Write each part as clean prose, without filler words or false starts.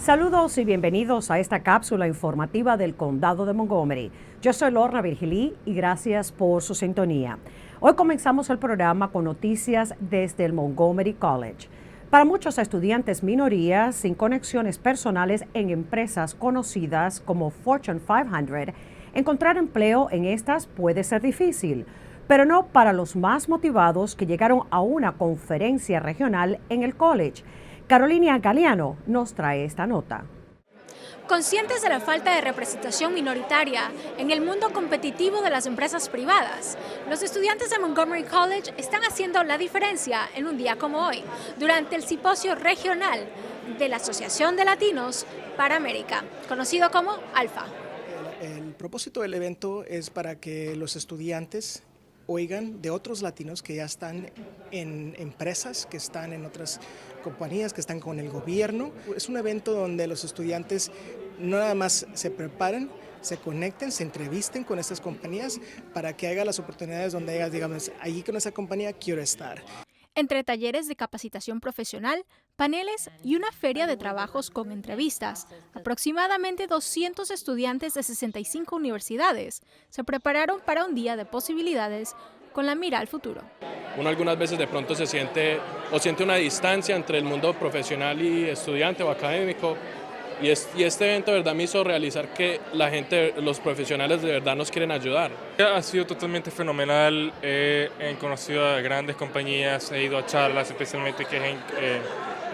Saludos y bienvenidos a esta cápsula informativa del Condado de Montgomery. Yo soy Lorna Virgilí y gracias por su sintonía. Hoy comenzamos el programa con noticias desde el Montgomery College. Para muchos estudiantes minorías sin conexiones personales en empresas conocidas como Fortune 500, encontrar empleo en estas puede ser difícil, pero no para los más motivados que llegaron a una conferencia regional en el college. Carolina Galeano nos trae esta nota. Conscientes de la falta de representación minoritaria en el mundo competitivo de las empresas privadas, los estudiantes de Montgomery College están haciendo la diferencia en un día como hoy, durante el simposio regional de la Asociación de Latinos para América, conocido como ALFA. El propósito del evento es para que los estudiantes oigan de otros latinos que ya están en empresas, que están en otras compañías, que están con el gobierno. Es un evento donde los estudiantes no nada más se preparen, se conecten, se entrevisten con estas compañías para que haya las oportunidades donde ellas digan, allí con esa compañía quiero estar. Entre talleres de capacitación profesional, paneles y una feria de trabajos con entrevistas, aproximadamente 200 estudiantes de 65 universidades se prepararon para un día de posibilidades con la mira al futuro. Uno algunas veces de pronto siente una distancia entre el mundo profesional y estudiante o académico, y este evento de verdad me hizo realizar que la gente, los profesionales de verdad nos quieren ayudar. Ha sido totalmente fenomenal, he conocido a grandes compañías, he ido a charlas especialmente que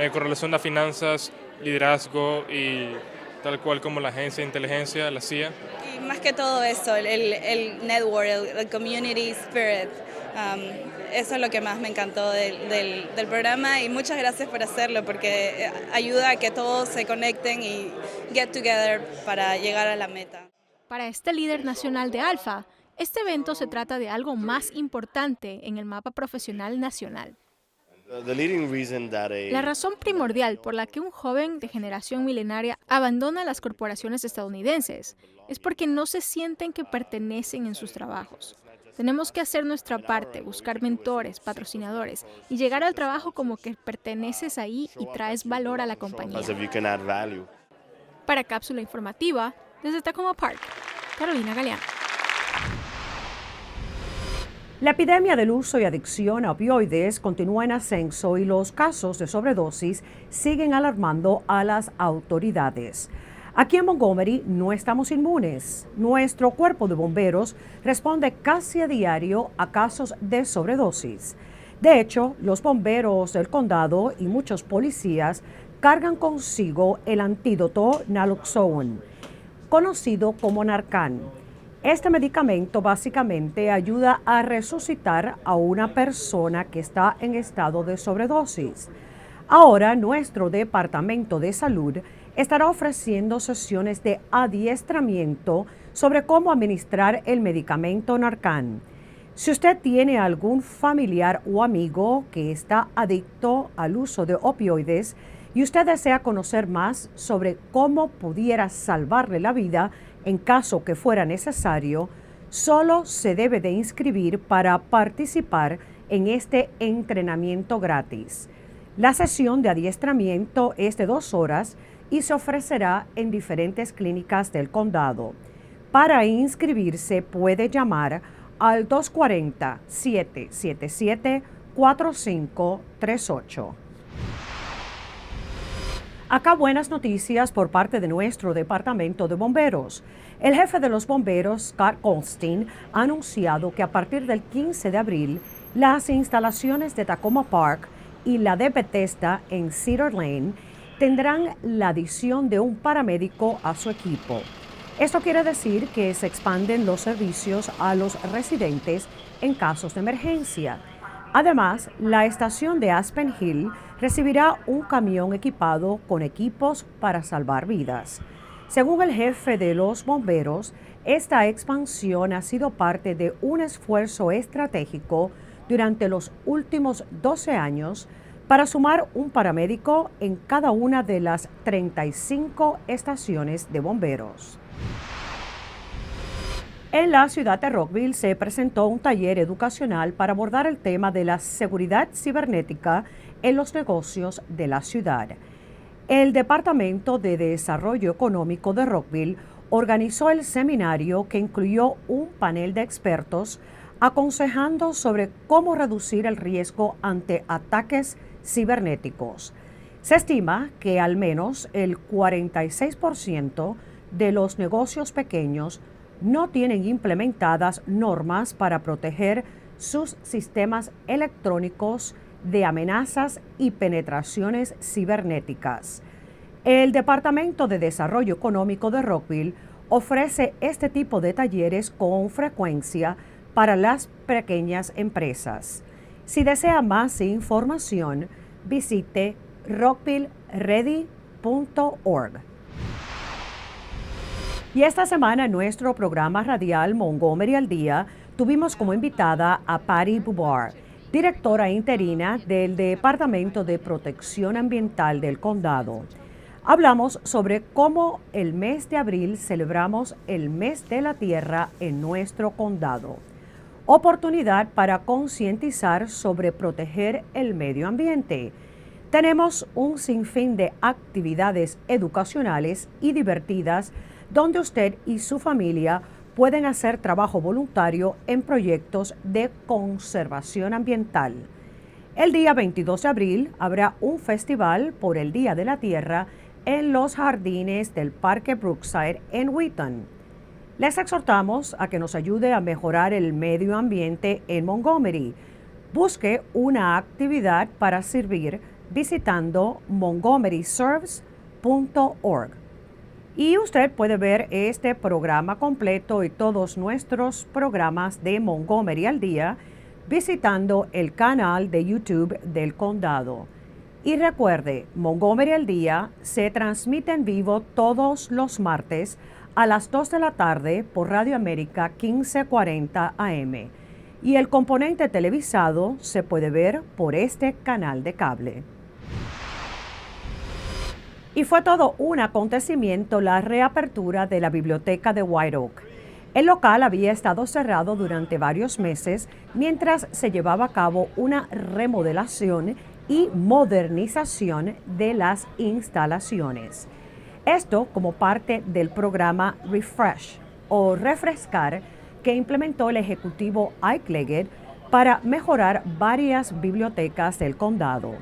es con relación a finanzas, liderazgo y tal cual como la agencia de inteligencia, la CIA. Y más que todo eso, el network, el community spirit. Eso es lo que más me encantó del programa y muchas gracias por hacerlo porque ayuda a que todos se conecten y get together para llegar a la meta. Para este líder nacional de ALFA, este evento se trata de algo más importante en el mapa profesional nacional. La razón primordial por la que un joven de generación milenaria abandona las corporaciones estadounidenses es porque no se sienten que pertenecen en sus trabajos. Tenemos que hacer nuestra parte, buscar mentores, patrocinadores y llegar al trabajo como que perteneces ahí y traes valor a la compañía. Para Cápsula Informativa, desde Tacoma Park, Carolina Galeano. La epidemia del uso y adicción a opioides continúa en ascenso y los casos de sobredosis siguen alarmando a las autoridades. Aquí en Montgomery no estamos inmunes. Nuestro cuerpo de bomberos responde casi a diario a casos de sobredosis. De hecho, los bomberos del condado y muchos policías cargan consigo el antídoto naloxone, conocido como Narcan. Este medicamento básicamente ayuda a resucitar a una persona que está en estado de sobredosis. Ahora, nuestro Departamento de Salud estará ofreciendo sesiones de adiestramiento sobre cómo administrar el medicamento Narcan. Si usted tiene algún familiar o amigo que está adicto al uso de opioides y usted desea conocer más sobre cómo pudiera salvarle la vida en caso que fuera necesario, solo se debe de inscribir para participar en este entrenamiento gratis. La sesión de adiestramiento es de 2 horas y se ofrecerá en diferentes clínicas del condado. Para inscribirse puede llamar al 240-777-4538. Acá buenas noticias por parte de nuestro Departamento de Bomberos. El jefe de los bomberos, Scott Goldstein, ha anunciado que a partir del 15 de abril, las instalaciones de Tacoma Park y la de Bethesda en Cedar Lane tendrán la adición de un paramédico a su equipo. Esto quiere decir que se expanden los servicios a los residentes en casos de emergencia. Además, la estación de Aspen Hill recibirá un camión equipado con equipos para salvar vidas. Según el jefe de los bomberos, esta expansión ha sido parte de un esfuerzo estratégico durante los últimos 12 años para sumar un paramédico en cada una de las 35 estaciones de bomberos. En la ciudad de Rockville se presentó un taller educacional para abordar el tema de la seguridad cibernética en los negocios de la ciudad. El Departamento de Desarrollo Económico de Rockville organizó el seminario que incluyó un panel de expertos aconsejando sobre cómo reducir el riesgo ante ataques cibernéticos. Se estima que al menos el 46% de los negocios pequeños no tienen implementadas normas para proteger sus sistemas electrónicos de amenazas y penetraciones cibernéticas. El Departamento de Desarrollo Económico de Rockville ofrece este tipo de talleres con frecuencia para las pequeñas empresas. Si desea más información, visite rockvilleready.org. Y esta semana en nuestro programa radial Montgomery al Día tuvimos como invitada a Patty Bubar, directora interina del Departamento de Protección Ambiental del Condado. Hablamos sobre cómo el mes de abril celebramos el mes de la tierra en nuestro condado. Oportunidad para concientizar sobre proteger el medio ambiente. Tenemos un sinfín de actividades educacionales y divertidas donde usted y su familia pueden hacer trabajo voluntario en proyectos de conservación ambiental. El día 22 de abril habrá un festival por el Día de la Tierra en los jardines del Parque Brookside en Wheaton. Les exhortamos a que nos ayude a mejorar el medio ambiente en Montgomery. Busque una actividad para servir visitando montgomeryserves.org. Y usted puede ver este programa completo y todos nuestros programas de Montgomery al Día visitando el canal de YouTube del condado. Y recuerde, Montgomery al Día se transmite en vivo todos los martes a las 2 de la tarde por Radio América 1540 AM. Y el componente televisado se puede ver por este canal de cable. Y fue todo un acontecimiento la reapertura de la biblioteca de White Oak. El local había estado cerrado durante varios meses mientras se llevaba a cabo una remodelación y modernización de las instalaciones. Esto como parte del programa Refresh o Refrescar que implementó el ejecutivo Ike Leggett para mejorar varias bibliotecas del condado.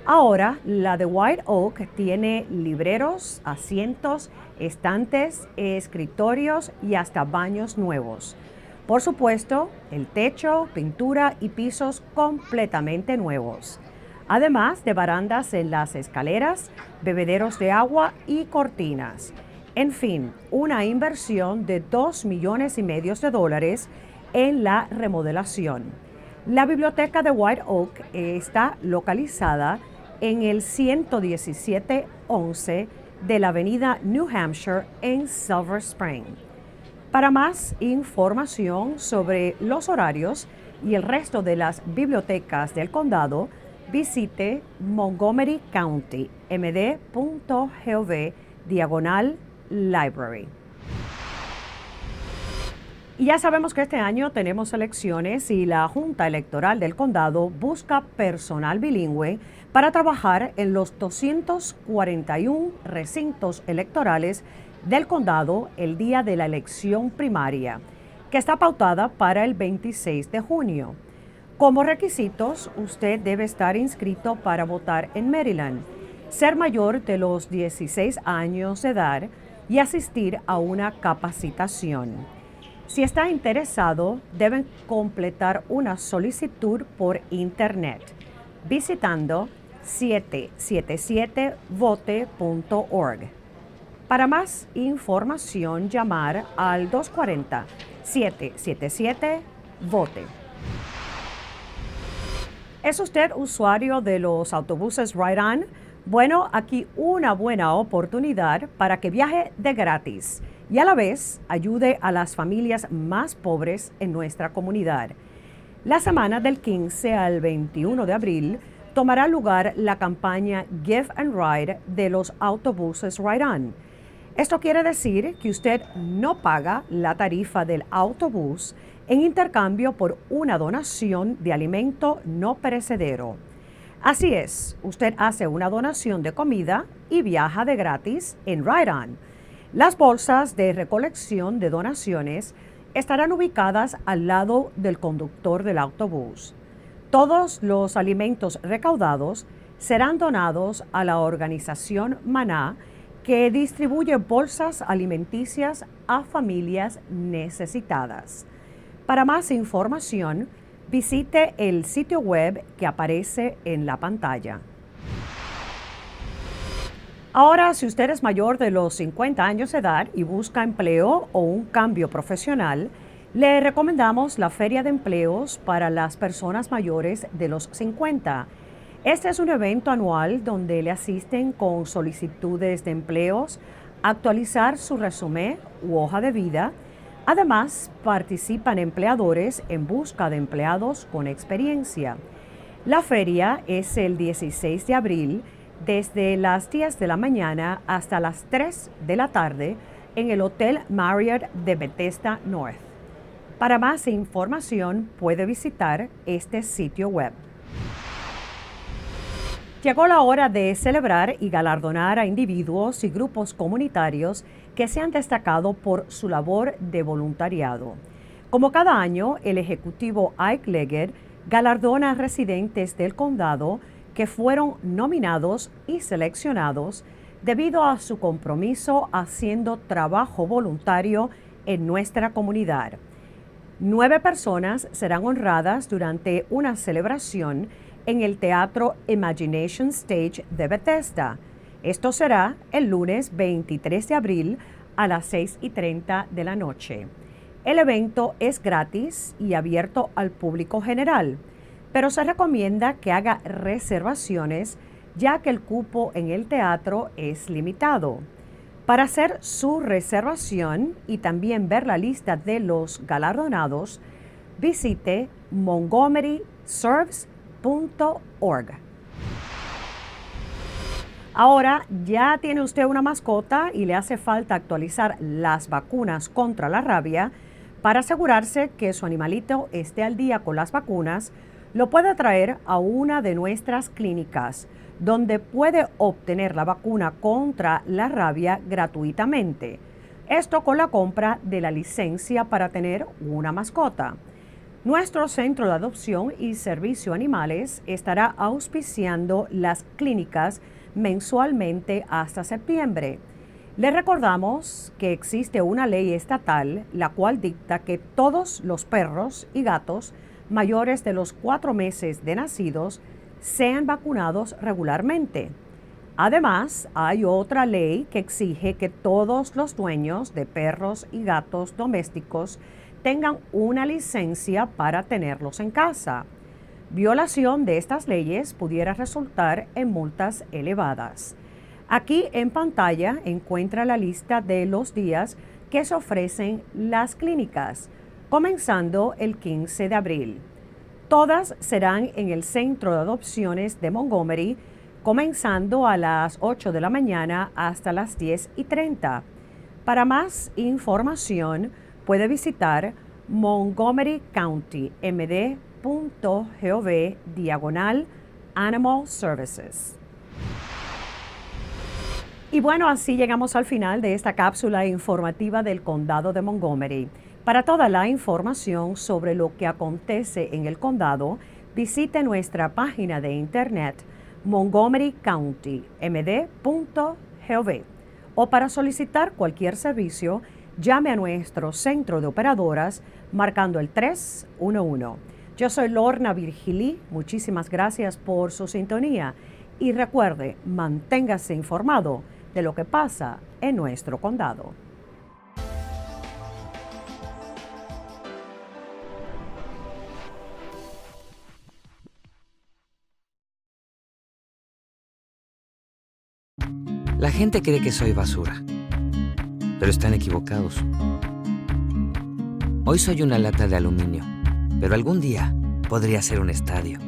Ahora, la de White Oak tiene libreros, asientos, estantes, escritorios y hasta baños nuevos. Por supuesto, el techo, pintura y pisos completamente nuevos. Además de barandas en las escaleras, bebederos de agua y cortinas. En fin, una inversión de $2,5 millones de dólares en la remodelación. La biblioteca de White Oak está localizada en el 11711 de la avenida New Hampshire en Silver Spring. Para más información sobre los horarios y el resto de las bibliotecas del condado, visite montgomerycountymd.gov/library. Y ya sabemos que este año tenemos elecciones y la Junta Electoral del Condado busca personal bilingüe para trabajar en los 241 recintos electorales del condado el día de la elección primaria, que está pautada para el 26 de junio. Como requisitos, usted debe estar inscrito para votar en Maryland, ser mayor de los 16 años de edad y asistir a una capacitación. Si está interesado, deben completar una solicitud por internet visitando 777vote.org. Para más información, llamar al 240-777-VOTE. ¿Es usted usuario de los autobuses Ride On? Bueno, aquí una buena oportunidad para que viaje de gratis y a la vez ayude a las familias más pobres en nuestra comunidad. La semana del 15 al 21 de abril tomará lugar la campaña Give and Ride de los autobuses Ride On. Esto quiere decir que usted no paga la tarifa del autobús en intercambio por una donación de alimento no perecedero. Así es, usted hace una donación de comida y viaja de gratis en Ride On. Las bolsas de recolección de donaciones estarán ubicadas al lado del conductor del autobús. Todos los alimentos recaudados serán donados a la organización Maná, que distribuye bolsas alimenticias a familias necesitadas. Para más información, visite el sitio web que aparece en la pantalla. Ahora, si usted es mayor de los 50 años de edad y busca empleo o un cambio profesional, le recomendamos la Feria de Empleos para las personas mayores de los 50. Este es un evento anual donde le asisten con solicitudes de empleos, actualizar su resumen u hoja de vida. Además, participan empleadores en busca de empleados con experiencia. La feria es el 16 de abril desde las 10 de la mañana hasta las 3 de la tarde en el Hotel Marriott de Bethesda North. Para más información puede visitar este sitio web. Llegó la hora de celebrar y galardonar a individuos y grupos comunitarios que se han destacado por su labor de voluntariado. Como cada año, el ejecutivo Ike Leggett galardona a residentes del condado que fueron nominados y seleccionados debido a su compromiso haciendo trabajo voluntario en nuestra comunidad. 9 personas serán honradas durante una celebración en el Teatro Imagination Stage de Bethesda. Esto será el lunes 23 de abril a las 6:30 de la noche. El evento es gratis y abierto al público general, pero se recomienda que haga reservaciones ya que el cupo en el teatro es limitado. Para hacer su reservación y también ver la lista de los galardonados, visite montgomeryserves.org. Ahora ya tiene usted una mascota y le hace falta actualizar las vacunas contra la rabia. Para asegurarse que su animalito esté al día con las vacunas, lo puede traer a una de nuestras clínicas, donde puede obtener la vacuna contra la rabia gratuitamente. Esto con la compra de la licencia para tener una mascota. Nuestro centro de adopción y servicio animales estará auspiciando las clínicas mensualmente hasta septiembre. Le recordamos que existe una ley estatal la cual dicta que todos los perros y gatos mayores de los 4 meses de nacidos sean vacunados regularmente. Además, hay otra ley que exige que todos los dueños de perros y gatos domésticos tengan una licencia para tenerlos en casa. Violación de estas leyes pudiera resultar en multas elevadas. Aquí en pantalla encuentra la lista de los días que se ofrecen las clínicas, comenzando el 15 de abril. Todas serán en el Centro de Adopciones de Montgomery, comenzando a las 8 de la mañana hasta las 10:30. Para más información, puede visitar montgomerycountymd.gov/Animal Services. Y bueno, así llegamos al final de esta cápsula informativa del Condado de Montgomery. Para toda la información sobre lo que acontece en el condado, visite nuestra página de internet montgomerycountymd.gov, o para solicitar cualquier servicio, llame a nuestro centro de operadoras marcando el 311. Yo soy Lorna Virgili, muchísimas gracias por su sintonía y recuerde, manténgase informado de lo que pasa en nuestro condado. La gente cree que soy basura, pero están equivocados. Hoy soy una lata de aluminio, pero algún día podría ser un estadio.